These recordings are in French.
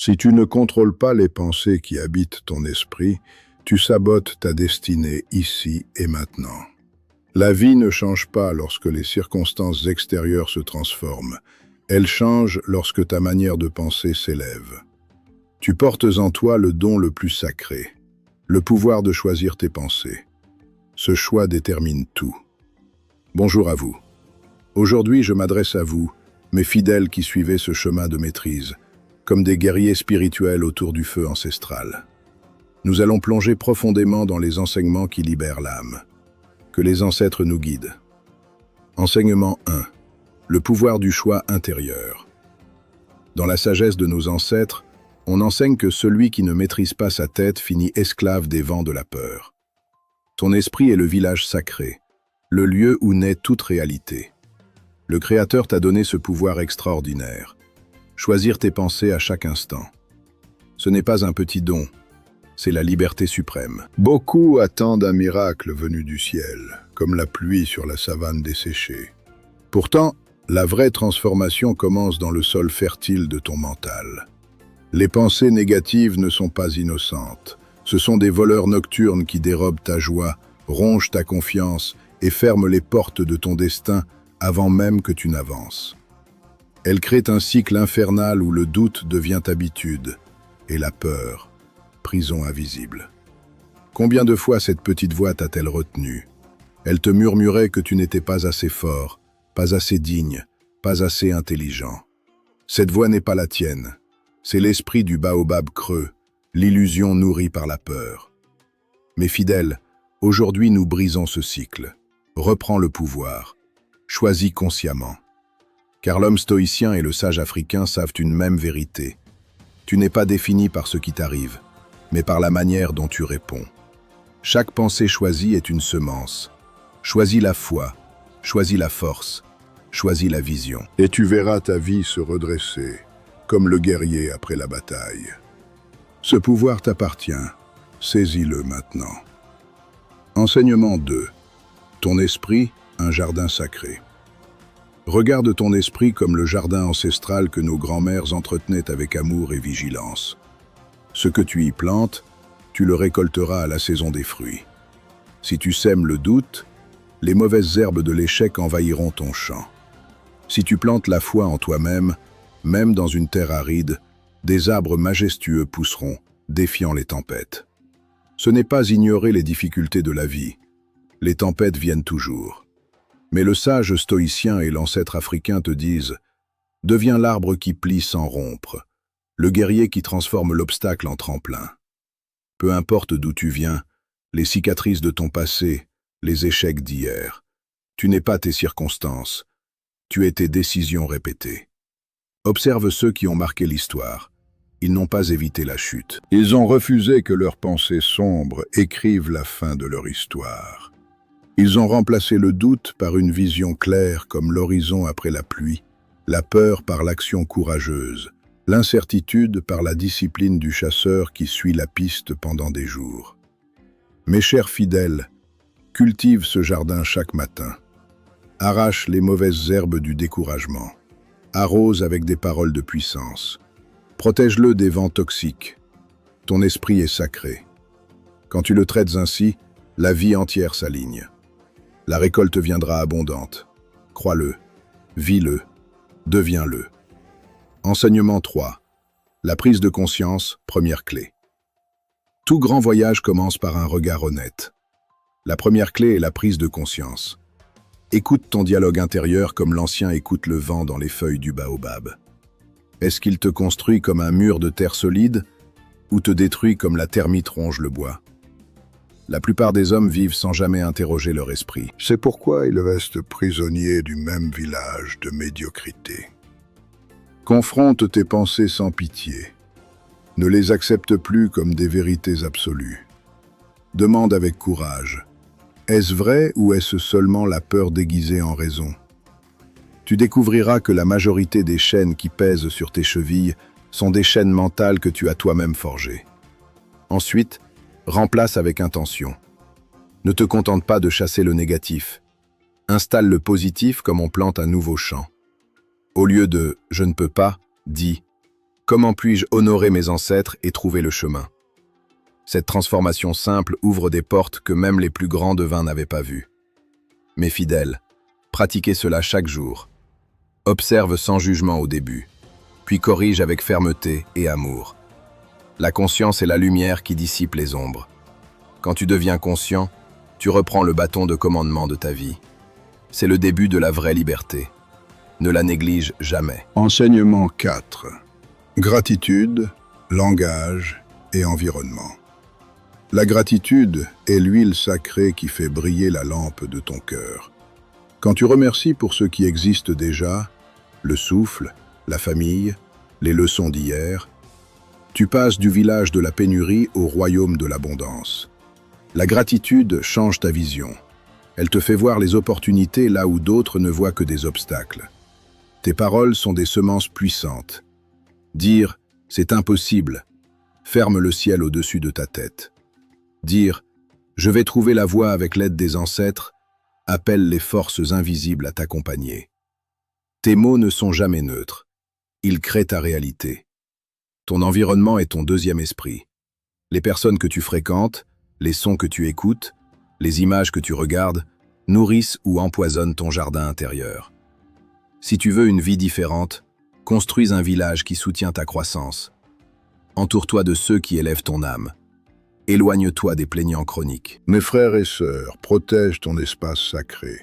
Si tu ne contrôles pas les pensées qui habitent ton esprit, tu sabotes ta destinée ici et maintenant. La vie ne change pas lorsque les circonstances extérieures se transforment. Elle change lorsque ta manière de penser s'élève. Tu portes en toi le don le plus sacré, le pouvoir de choisir tes pensées. Ce choix détermine tout. Bonjour à vous. Aujourd'hui, je m'adresse à vous, mes fidèles qui suivez ce chemin de maîtrise, comme des guerriers spirituels autour du feu ancestral. Nous allons plonger profondément dans les enseignements qui libèrent l'âme. Que les ancêtres nous guident. Enseignement 1. Le pouvoir du choix intérieur. Dans la sagesse de nos ancêtres, on enseigne que celui qui ne maîtrise pas sa tête finit esclave des vents de la peur. Ton esprit est le village sacré, le lieu où naît toute réalité. Le Créateur t'a donné ce pouvoir extraordinaire. Choisir tes pensées à chaque instant. Ce n'est pas un petit don, c'est la liberté suprême. Beaucoup attendent un miracle venu du ciel, comme la pluie sur la savane desséchée. Pourtant, la vraie transformation commence dans le sol fertile de ton mental. Les pensées négatives ne sont pas innocentes. Ce sont des voleurs nocturnes qui dérobent ta joie, rongent ta confiance et ferment les portes de ton destin avant même que tu n'avances. Elles créent un cycle infernal où le doute devient habitude et la peur, prison invisible. Combien de fois cette petite voix t'a-t-elle retenu? Elle te murmurait que tu n'étais pas assez fort, pas assez digne, pas assez intelligent. Cette voix n'est pas la tienne. C'est l'esprit du baobab creux, l'illusion nourrie par la peur. Mes fidèles, aujourd'hui nous brisons ce cycle. Reprends le pouvoir. Choisis consciemment. Car l'homme stoïcien et le sage africain savent une même vérité. Tu n'es pas défini par ce qui t'arrive, mais par la manière dont tu réponds. Chaque pensée choisie est une semence. Choisis la foi, choisis la force, choisis la vision. Et tu verras ta vie se redresser, comme le guerrier après la bataille. Ce pouvoir t'appartient, saisis-le maintenant. Enseignement 2. Ton esprit, un jardin sacré. Regarde ton esprit comme le jardin ancestral que nos grands-mères entretenaient avec amour et vigilance. Ce que tu y plantes, tu le récolteras à la saison des fruits. Si tu sèmes le doute, les mauvaises herbes de l'échec envahiront ton champ. Si tu plantes la foi en toi-même, même dans une terre aride, des arbres majestueux pousseront, défiant les tempêtes. Ce n'est pas ignorer les difficultés de la vie. Les tempêtes viennent toujours. Mais le sage stoïcien et l'ancêtre africain te disent « Deviens l'arbre qui plie sans rompre, le guerrier qui transforme l'obstacle en tremplin. » Peu importe d'où tu viens, les cicatrices de ton passé, les échecs d'hier. Tu n'es pas tes circonstances, tu es tes décisions répétées. Observe ceux qui ont marqué l'histoire. Ils n'ont pas évité la chute. Ils ont refusé que leurs pensées sombres écrivent la fin de leur histoire. Ils ont remplacé le doute par une vision claire comme l'horizon après la pluie, la peur par l'action courageuse, l'incertitude par la discipline du chasseur qui suit la piste pendant des jours. Mes chers fidèles, cultive ce jardin chaque matin. Arrache les mauvaises herbes du découragement. Arrose avec des paroles de puissance. Protège-le des vents toxiques. Ton esprit est sacré. Quand tu le traites ainsi, la vie entière s'aligne. La récolte viendra abondante. Crois-le, vis-le, deviens-le. Enseignement 3. La prise de conscience, première clé. Tout grand voyage commence par un regard honnête. La première clé est la prise de conscience. Écoute ton dialogue intérieur comme l'ancien écoute le vent dans les feuilles du baobab. Est-ce qu'il te construit comme un mur de terre solide ou te détruit comme la termite ronge le bois? La plupart des hommes vivent sans jamais interroger leur esprit. C'est pourquoi ils restent prisonniers du même village de médiocrité. Confronte tes pensées sans pitié. Ne les accepte plus comme des vérités absolues. Demande avec courage. Est-ce vrai ou est-ce seulement la peur déguisée en raison? Tu découvriras que la majorité des chaînes qui pèsent sur tes chevilles sont des chaînes mentales que tu as toi-même forgées. Ensuite, remplace avec intention. Ne te contente pas de chasser le négatif. Installe le positif comme on plante un nouveau champ. Au lieu de « je ne peux pas », dis Comment puis-je honorer mes ancêtres et trouver le chemin? Cette transformation simple ouvre des portes que même les plus grands devins n'avaient pas vues. Mes fidèles, pratiquez cela chaque jour. Observe sans jugement au début, puis corrige avec fermeté et amour. La conscience est la lumière qui dissipe les ombres. Quand tu deviens conscient, tu reprends le bâton de commandement de ta vie. C'est le début de la vraie liberté. Ne la néglige jamais. Enseignement 4. Gratitude, langage et environnement. La gratitude est l'huile sacrée qui fait briller la lampe de ton cœur. Quand tu remercies pour ce qui existe déjà, le souffle, la famille, les leçons d'hier, tu passes du village de la pénurie au royaume de l'abondance. La gratitude change ta vision. Elle te fait voir les opportunités là où d'autres ne voient que des obstacles. Tes paroles sont des semences puissantes. Dire « c'est impossible » ferme le ciel au-dessus de ta tête. Dire « je vais trouver la voie avec l'aide des ancêtres » appelle les forces invisibles à t'accompagner. Tes mots ne sont jamais neutres. Ils créent ta réalité. Ton environnement est ton deuxième esprit. Les personnes que tu fréquentes, les sons que tu écoutes, les images que tu regardes, nourrissent ou empoisonnent ton jardin intérieur. Si tu veux une vie différente, construis un village qui soutient ta croissance. Entoure-toi de ceux qui élèvent ton âme. Éloigne-toi des plaignants chroniques. Mes frères et sœurs, protège ton espace sacré.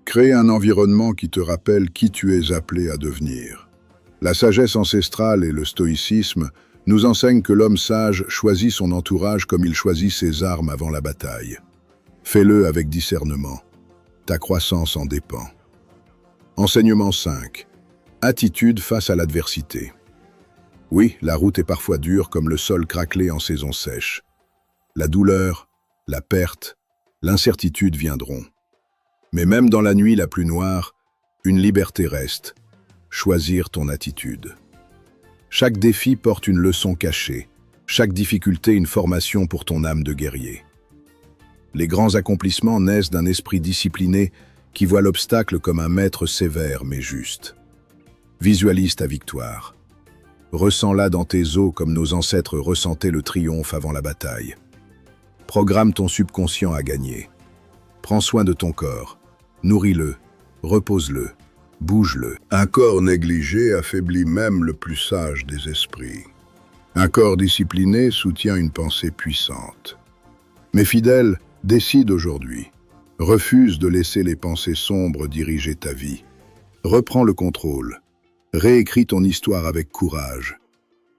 Crée un environnement qui te rappelle qui tu es appelé à devenir. La sagesse ancestrale et le stoïcisme nous enseignent que l'homme sage choisit son entourage comme il choisit ses armes avant la bataille. Fais-le avec discernement. Ta croissance en dépend. Enseignement 5. Attitude face à l'adversité. Oui, la route est parfois dure comme le sol craquelé en saison sèche. La douleur, la perte, l'incertitude viendront. Mais même dans la nuit la plus noire, une liberté reste. Choisir ton attitude. Chaque défi porte une leçon cachée, chaque difficulté une formation pour ton âme de guerrier. Les grands accomplissements naissent d'un esprit discipliné qui voit l'obstacle comme un maître sévère mais juste. Visualise ta victoire. Ressens-la dans tes os comme nos ancêtres ressentaient le triomphe avant la bataille. Programme ton subconscient à gagner. Prends soin de ton corps. Nourris-le, repose-le, bouge-le. Un corps négligé affaiblit même le plus sage des esprits. Un corps discipliné soutient une pensée puissante. Mes fidèles, décide aujourd'hui. Refuse de laisser les pensées sombres diriger ta vie. Reprends le contrôle. Réécris ton histoire avec courage.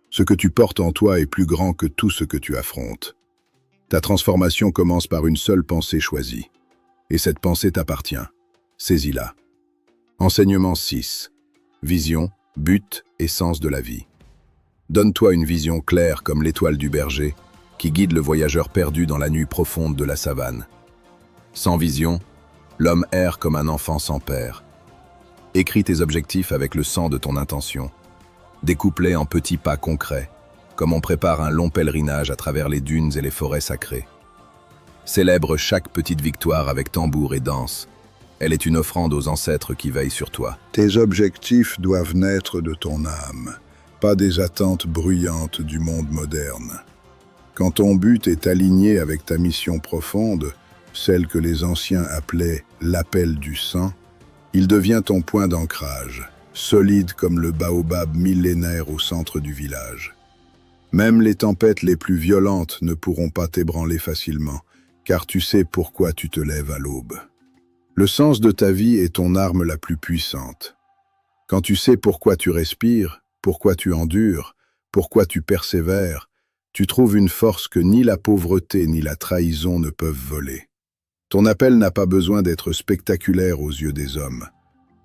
Ce que tu portes en toi est plus grand que tout ce que tu affrontes. Ta transformation commence par une seule pensée choisie. Et cette pensée t'appartient. Saisis-la. Enseignement 6. Vision, but et sens de la vie. Donne-toi une vision claire comme l'étoile du berger qui guide le voyageur perdu dans la nuit profonde de la savane. Sans vision, l'homme erre comme un enfant sans père. Écris tes objectifs avec le sang de ton intention. Découpe-les en petits pas concrets, comme on prépare un long pèlerinage à travers les dunes et les forêts sacrées. Célèbre chaque petite victoire avec tambour et danse. Elle est une offrande aux ancêtres qui veillent sur toi. Tes objectifs doivent naître de ton âme, pas des attentes bruyantes du monde moderne. Quand ton but est aligné avec ta mission profonde, celle que les anciens appelaient l'appel du sang, il devient ton point d'ancrage, solide comme le baobab millénaire au centre du village. Même les tempêtes les plus violentes ne pourront pas t'ébranler facilement, car tu sais pourquoi tu te lèves à l'aube. Le sens de ta vie est ton arme la plus puissante. Quand tu sais pourquoi tu respires, pourquoi tu endures, pourquoi tu persévères, tu trouves une force que ni la pauvreté ni la trahison ne peuvent voler. Ton appel n'a pas besoin d'être spectaculaire aux yeux des hommes.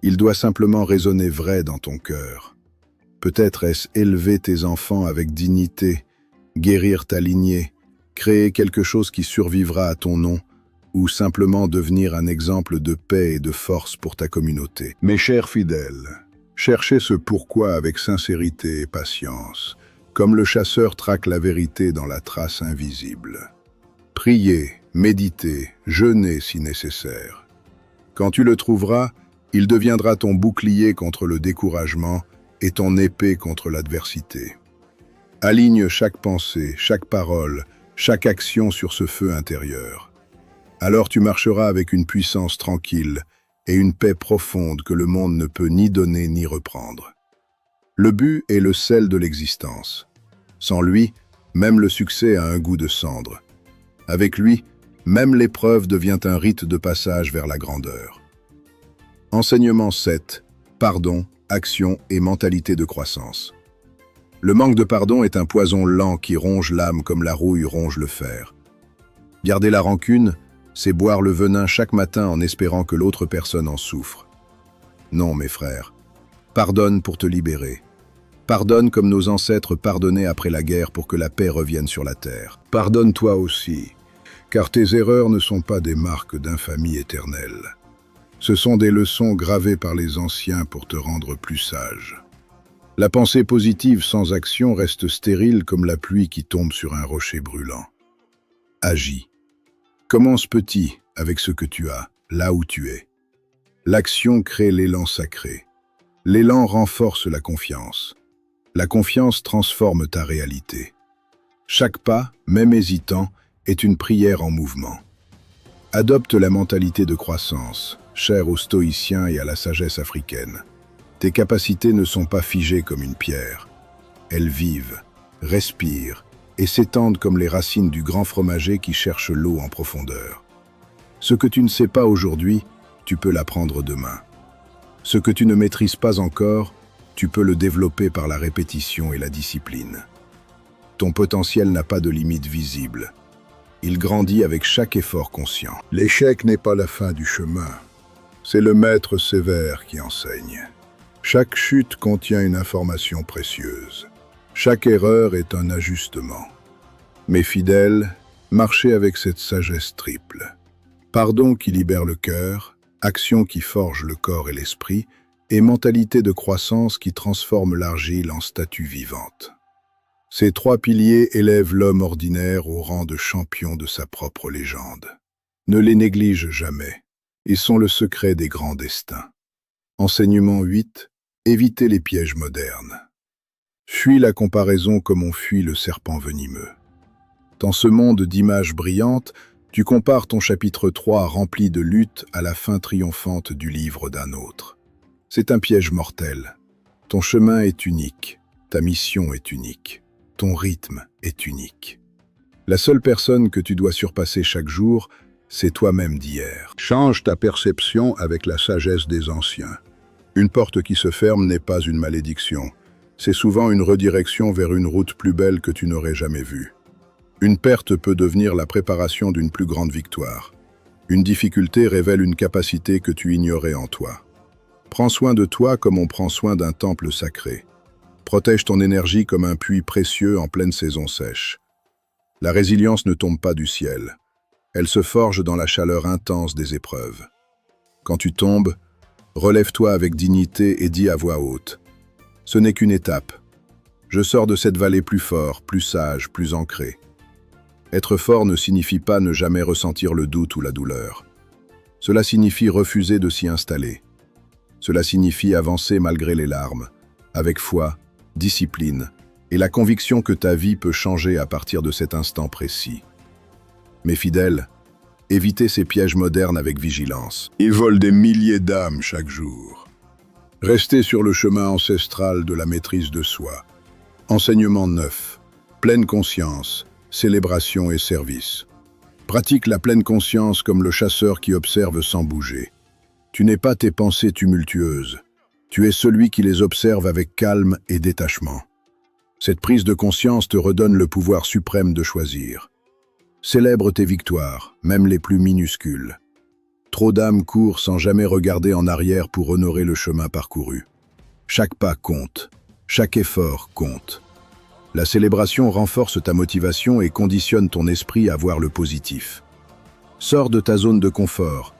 Il doit simplement résonner vrai dans ton cœur. Peut-être est-ce élever tes enfants avec dignité, guérir ta lignée, créer quelque chose qui survivra à ton nom, ou simplement devenir un exemple de paix et de force pour ta communauté. Mes chers fidèles, cherchez ce pourquoi avec sincérité et patience, comme le chasseur traque la vérité dans la trace invisible. Priez, méditez, jeûnez si nécessaire. Quand tu le trouveras, il deviendra ton bouclier contre le découragement est ton épée contre l'adversité. Aligne chaque pensée, chaque parole, chaque action sur ce feu intérieur. Alors tu marcheras avec une puissance tranquille et une paix profonde que le monde ne peut ni donner ni reprendre. Le but est le sel de l'existence. Sans lui, même le succès a un goût de cendre. Avec lui, même l'épreuve devient un rite de passage vers la grandeur. Enseignement 7. Pardon, action et mentalité de croissance. Le manque de pardon est un poison lent qui ronge l'âme comme la rouille ronge le fer. Garder la rancune, c'est boire le venin chaque matin en espérant que l'autre personne en souffre. Non, mes frères, pardonne pour te libérer. Pardonne comme nos ancêtres pardonnaient après la guerre pour que la paix revienne sur la terre. Pardonne-toi aussi, car tes erreurs ne sont pas des marques d'infamie éternelle. Ce sont des leçons gravées par les anciens pour te rendre plus sage. La pensée positive sans action reste stérile comme la pluie qui tombe sur un rocher brûlant. Agis. Commence petit avec ce que tu as, là où tu es. L'action crée l'élan sacré. L'élan renforce la confiance. La confiance transforme ta réalité. Chaque pas, même hésitant, est une prière en mouvement. Adopte la mentalité de croissance, chère aux stoïciens et à la sagesse africaine. Tes capacités ne sont pas figées comme une pierre. Elles vivent, respirent et s'étendent comme les racines du grand fromager qui cherche l'eau en profondeur. Ce que tu ne sais pas aujourd'hui, tu peux l'apprendre demain. Ce que tu ne maîtrises pas encore, tu peux le développer par la répétition et la discipline. Ton potentiel n'a pas de limite visible. Il grandit avec chaque effort conscient. L'échec n'est pas la fin du chemin. C'est le maître sévère qui enseigne. Chaque chute contient une information précieuse. Chaque erreur est un ajustement. Mes fidèles, marchez avec cette sagesse triple. Pardon qui libère le cœur, action qui forge le corps et l'esprit, et mentalité de croissance qui transforme l'argile en statue vivante. Ces trois piliers élèvent l'homme ordinaire au rang de champion de sa propre légende. Ne les néglige jamais. Ils sont le secret des grands destins. Enseignement 8. Évitez les pièges modernes. Fuis la comparaison comme on fuit le serpent venimeux. Dans ce monde d'images brillantes, tu compares ton chapitre 3 rempli de luttes à la fin triomphante du livre d'un autre. C'est un piège mortel. Ton chemin est unique, ta mission est unique, ton rythme est unique. La seule personne que tu dois surpasser chaque jour, c'est toi-même d'hier. Change ta perception avec la sagesse des anciens. Une porte qui se ferme n'est pas une malédiction. C'est souvent une redirection vers une route plus belle que tu n'aurais jamais vue. Une perte peut devenir la préparation d'une plus grande victoire. Une difficulté révèle une capacité que tu ignorais en toi. Prends soin de toi comme on prend soin d'un temple sacré. Protège ton énergie comme un puits précieux en pleine saison sèche. La résilience ne tombe pas du ciel. Elle se forge dans la chaleur intense des épreuves. Quand tu tombes, relève-toi avec dignité et dis à voix haute. Ce n'est qu'une étape. Je sors de cette vallée plus fort, plus sage, plus ancré. Être fort ne signifie pas ne jamais ressentir le doute ou la douleur. Cela signifie refuser de s'y installer. Cela signifie avancer malgré les larmes, avec foi, discipline et la conviction que ta vie peut changer à partir de cet instant précis. Mes fidèles, évitez ces pièges modernes avec vigilance. Ils volent des milliers d'âmes chaque jour. Restez sur le chemin ancestral de la maîtrise de soi. Enseignement 9. Pleine conscience, célébration et service. Pratique la pleine conscience comme le chasseur qui observe sans bouger. Tu n'es pas tes pensées tumultueuses. Tu es celui qui les observe avec calme et détachement. Cette prise de conscience te redonne le pouvoir suprême de choisir. Célèbre tes victoires, même les plus minuscules. Trop d'âmes courent sans jamais regarder en arrière pour honorer le chemin parcouru. Chaque pas compte, chaque effort compte. La célébration renforce ta motivation et conditionne ton esprit à voir le positif. Sors de ta zone de confort,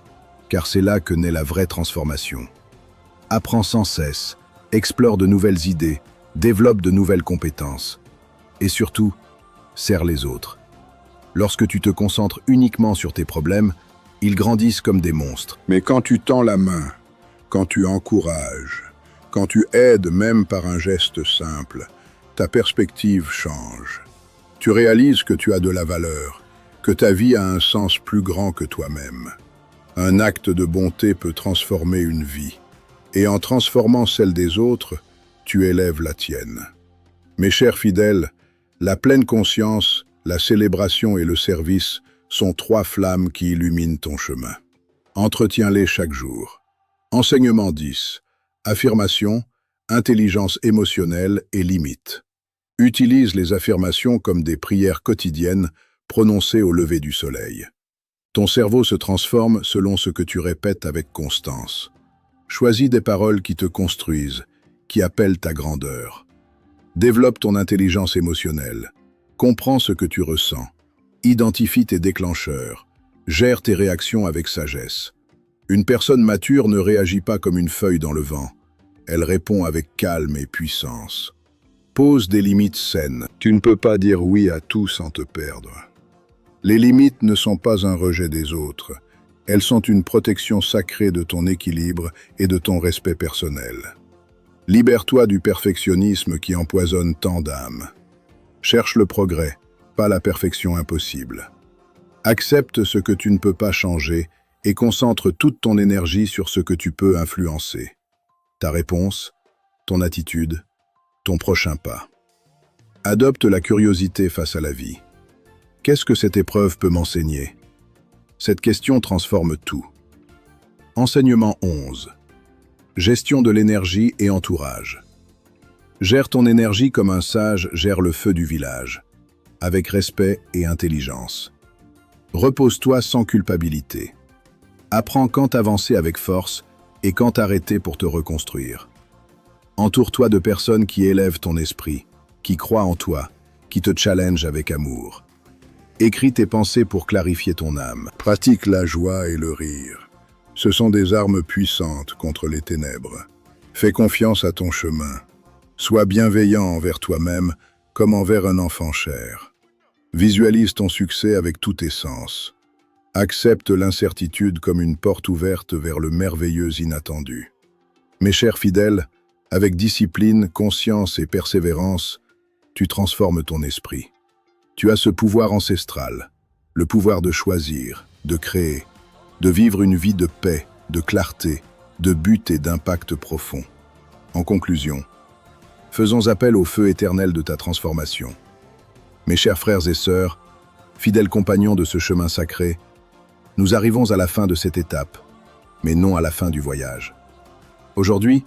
car c'est là que naît la vraie transformation. Apprends sans cesse, explore de nouvelles idées, développe de nouvelles compétences. Et surtout, sers les autres. Lorsque tu te concentres uniquement sur tes problèmes, ils grandissent comme des monstres. Mais quand tu tends la main, quand tu encourages, Quand tu aides même par un geste simple, ta perspective change. Tu réalises que tu as de la valeur, que ta vie a un sens plus grand que toi-même. Un acte de bonté peut transformer une vie, et en transformant celle des autres, tu élèves la tienne. Mes chers fidèles, la pleine conscience, la célébration et le service sont 3 flammes qui illuminent ton chemin. Entretiens-les chaque jour. Enseignement 10. Affirmation, intelligence émotionnelle et limites. Utilise les affirmations comme des prières quotidiennes prononcées au lever du soleil. Ton cerveau se transforme selon ce que tu répètes avec constance. Choisis des paroles qui te construisent, qui appellent ta grandeur. Développe ton intelligence émotionnelle. Comprends ce que tu ressens. Identifie tes déclencheurs. Gère tes réactions avec sagesse. Une personne mature ne réagit pas comme une feuille dans le vent. Elle répond avec calme et puissance. Pose des limites saines. Tu ne peux pas dire oui à tout sans te perdre. Les limites ne sont pas un rejet des autres. Elles sont une protection sacrée de ton équilibre et de ton respect personnel. Libère-toi du perfectionnisme qui empoisonne tant d'âmes. Cherche le progrès, pas la perfection impossible. Accepte ce que tu ne peux pas changer et concentre toute ton énergie sur ce que tu peux influencer. Ta réponse, ton attitude, ton prochain pas. Adopte la curiosité face à la vie. Qu'est-ce que cette épreuve peut m'enseigner? Cette question transforme tout. Enseignement 11. Gestion de l'énergie et entourage. Gère ton énergie comme un sage gère le feu du village, avec respect et intelligence. Repose-toi sans culpabilité. Apprends quand avancer avec force et quand arrêter pour te reconstruire. Entoure-toi de personnes qui élèvent ton esprit, qui croient en toi, qui te challengent avec amour. Écris tes pensées pour clarifier ton âme. Pratique la joie et le rire. Ce sont des armes puissantes contre les ténèbres. Fais confiance à ton chemin. Sois bienveillant envers toi-même comme envers un enfant cher. Visualise ton succès avec tous tes sens. Accepte l'incertitude comme une porte ouverte vers le merveilleux inattendu. Mes chers fidèles, avec discipline, conscience et persévérance, tu transformes ton esprit. Tu as ce pouvoir ancestral, le pouvoir de choisir, de créer, de vivre une vie de paix, de clarté, de but et d'impact profond. En conclusion, faisons appel au feu éternel de ta transformation. Mes chers frères et sœurs, fidèles compagnons de ce chemin sacré, nous arrivons à la fin de cette étape, mais non à la fin du voyage. Aujourd'hui,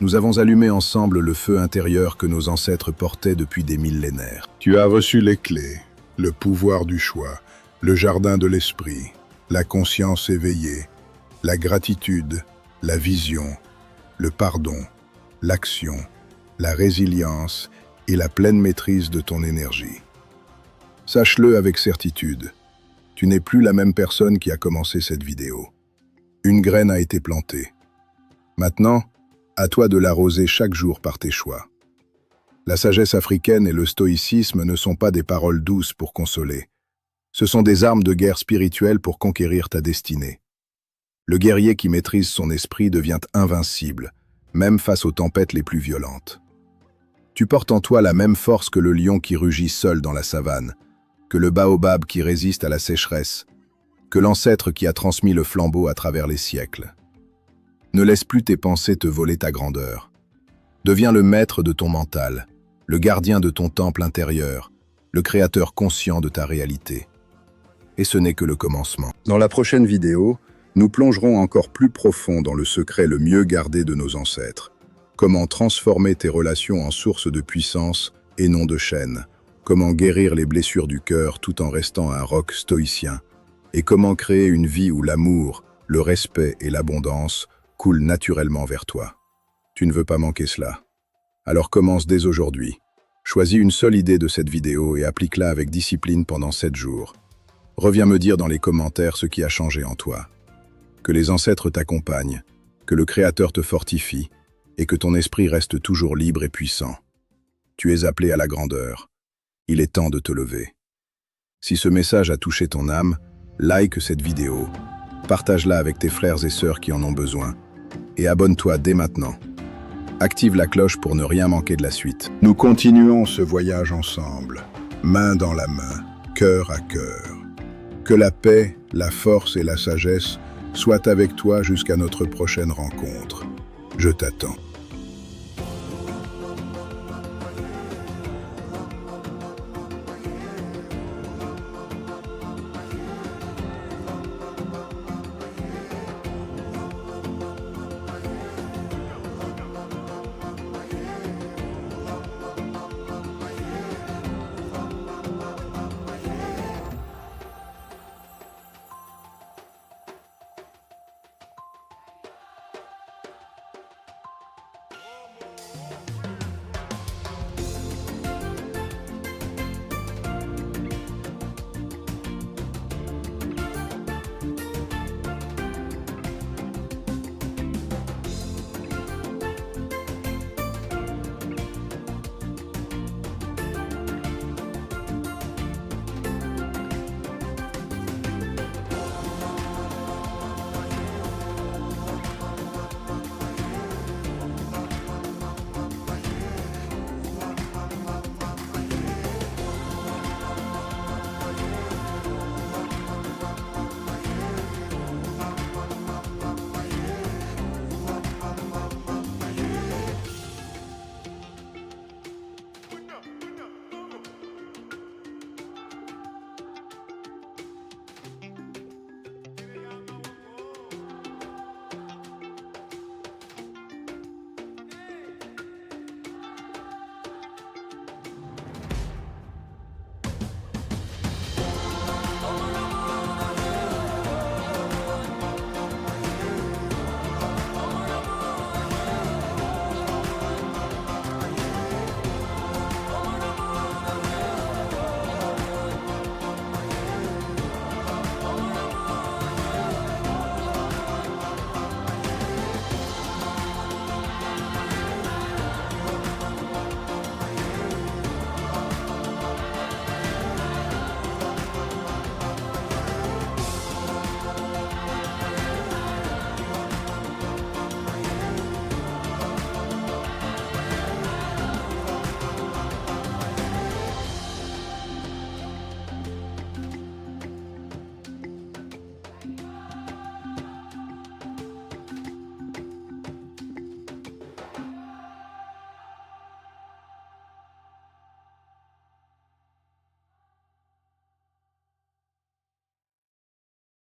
nous avons allumé ensemble le feu intérieur que nos ancêtres portaient depuis des millénaires. Tu as reçu les clés, le pouvoir du choix, le jardin de l'esprit, la conscience éveillée, la gratitude, la vision, le pardon, l'action, la résilience et la pleine maîtrise de ton énergie. Sache-le avec certitude, tu n'es plus la même personne qui a commencé cette vidéo. Une graine a été plantée. Maintenant, à toi de l'arroser chaque jour par tes choix. La sagesse africaine et le stoïcisme ne sont pas des paroles douces pour consoler. Ce sont des armes de guerre spirituelle pour conquérir ta destinée. Le guerrier qui maîtrise son esprit devient invincible, même face aux tempêtes les plus violentes. Tu portes en toi la même force que le lion qui rugit seul dans la savane, que le baobab qui résiste à la sécheresse, que l'ancêtre qui a transmis le flambeau à travers les siècles. Ne laisse plus tes pensées te voler ta grandeur. Deviens le maître de ton mental, le gardien de ton temple intérieur, le créateur conscient de ta réalité. Et ce n'est que le commencement. Dans la prochaine vidéo, nous plongerons encore plus profond dans le secret le mieux gardé de nos ancêtres. Comment transformer tes relations en source de puissance et non de chaîne. Comment guérir les blessures du cœur tout en restant un roc stoïcien. Et comment créer une vie où l'amour, le respect et l'abondance coulent naturellement vers toi. Tu ne veux pas manquer cela. Alors commence dès aujourd'hui. Choisis une seule idée de cette vidéo et applique-la avec discipline pendant 7 jours. Reviens me dire dans les commentaires ce qui a changé en toi. Que les ancêtres t'accompagnent, que le Créateur te fortifie et que ton esprit reste toujours libre et puissant. Tu es appelé à la grandeur. Il est temps de te lever. Si ce message a touché ton âme, like cette vidéo, partage-la avec tes frères et sœurs qui en ont besoin et abonne-toi dès maintenant. Active la cloche pour ne rien manquer de la suite. Nous continuons ce voyage ensemble, main dans la main, cœur à cœur. Que la paix, la force et la sagesse soient avec toi jusqu'à notre prochaine rencontre. Je t'attends.